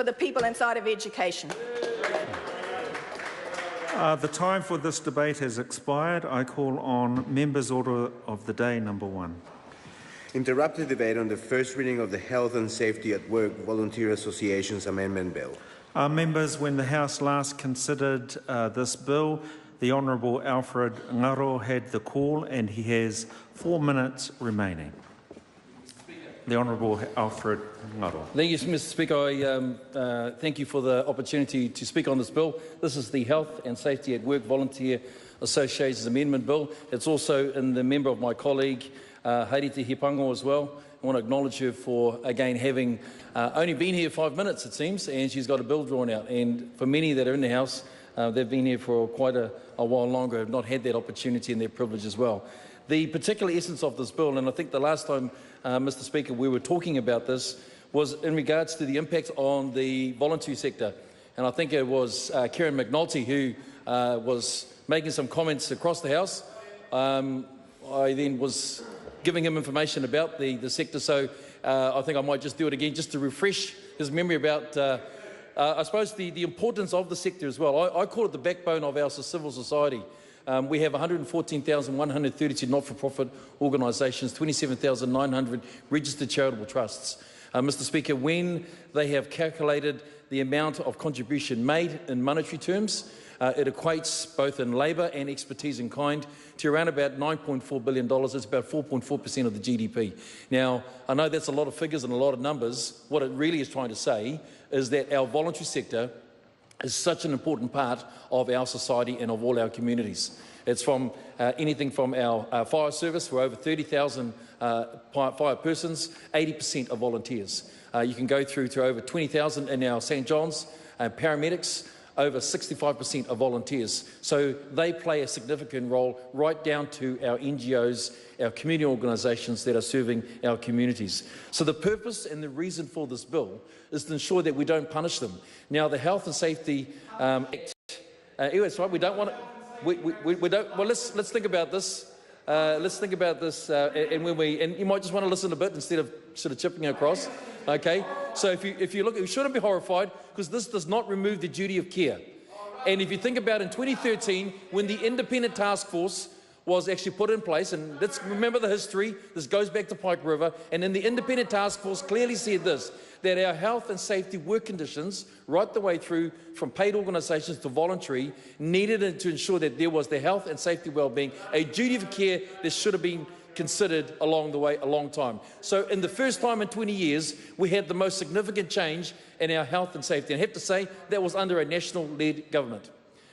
for the people inside of education. The time for this debate has expired. I call on Members' Order of the Day number 1. Interrupt the debate on the first reading of the Health and Safety at Work Volunteer Associations Amendment Bill. Members, when the House last considered this bill, the Honourable Alfred Ngaro had the call and he has 4 minutes remaining. The Honourable Alfred Ngaro. Thank you, Mr. Speaker. I thank you for the opportunity to speak on this bill. This is the Health and Safety at Work Volunteer Associations Amendment Bill. It's also in the member of my colleague, Hairete Hipango, as well. I want to acknowledge her for, again, having only been here 5 minutes, it seems, and she's got a bill drawn out. And for many that are in the House, they've been here for quite a while longer, have not had that opportunity and their privilege as well. The particular essence of this bill, and I think the last time, Mr. Speaker, we were talking about this, was in regards to the impact on the voluntary sector. And I think it was Kieran McNulty who was making some comments across the House. I then was giving him information about the sector, so I think I might just do it again just to refresh his memory about, I suppose, the importance of the sector as well. I call it the backbone of our civil society. We have 114,132 not-for-profit organisations, 27,900 registered charitable trusts. Mr. Speaker, when they have calculated the amount of contribution made in monetary terms, it equates both in labour and expertise in kind to around about $9.4 billion. It's about 4.4% of the GDP. Now, I know that's a lot of figures and a lot of numbers. What it really is trying to say is that our voluntary sector is such an important part of our society and of all our communities. It's from anything from our fire service, we're over 30,000 fire persons, 80% are volunteers. You can go through to over 20,000 in our St John's, paramedics, over 65% are volunteers. So they play a significant role right down to our NGOs, our community organisations that are serving our communities. So the purpose and the reason for this bill is to ensure that we don't punish them. Now, the Health and Safety Act, anyway, right, we don't want to, we don't, well, let's think about this. Let's think about this, and you might just want to listen a bit instead of sort of chipping across. Okay, so if you look, you shouldn't be horrified because this does not remove the duty of care. And if you think about in 2013, when the independent task force was actually put in place, and let's remember the history, this goes back to Pike River, and then the independent task force clearly said this, that our health and safety work conditions, right the way through from paid organisations to voluntary, needed to ensure that there was the health and safety well-being, a duty of care that should have been considered along the way a long time. So in the first time in 20 years, we had the most significant change in our health and safety. And I have to say, that was under a national-led government.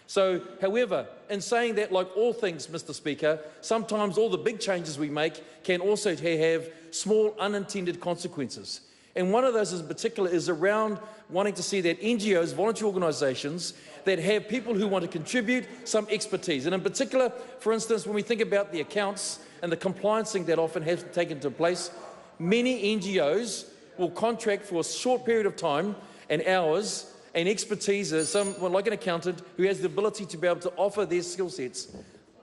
So, however, in saying that, like all things, Mr. Speaker, sometimes all the big changes we make can also have small unintended consequences. And one of those in particular is around wanting to see that NGOs, voluntary organisations, that have people who want to contribute some expertise. And in particular, for instance, when we think about the accounts and the compliancing that often has taken place, many NGOs will contract for a short period of time and hours and expertise, someone like an accountant who has the ability to be able to offer their skill sets.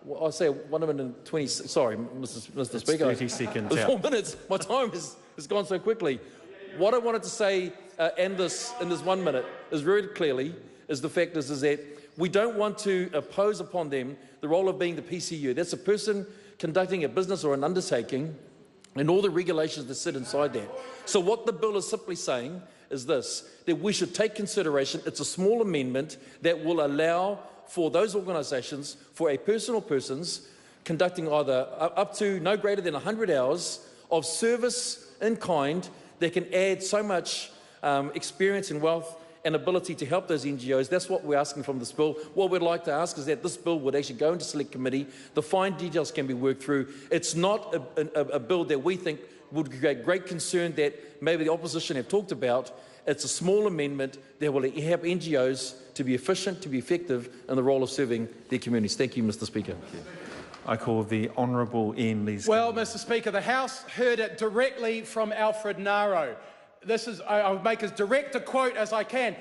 Well, I say 1 minute and 20, sorry, Mr. Speaker. 30 seconds out. 4 minutes, my time has gone so quickly. What I wanted to say in this 1 minute is very clearly, is the fact is that we don't want to impose upon them the role of being the PCU. That's a person conducting a business or an undertaking and all the regulations that sit inside that. So what the bill is simply saying is this, that we should take consideration, it's a small amendment that will allow for those organisations, for a person or persons, conducting either up to no greater than 100 hours of service in kind that can add so much experience and wealth and ability to help those NGOs. That's what we're asking from this bill. What we'd like to ask is that this bill would actually go into select committee. The fine details can be worked through. It's not a bill that we think would create great concern that maybe the opposition have talked about. It's a small amendment that will help NGOs to be efficient, to be effective in the role of serving their communities. Thank you, Mr. Speaker. I call the Honourable Ian Lees. Well, Mr. Speaker, the House heard it directly from Alfred Ngaro. This is, I'll make as direct a quote as I can.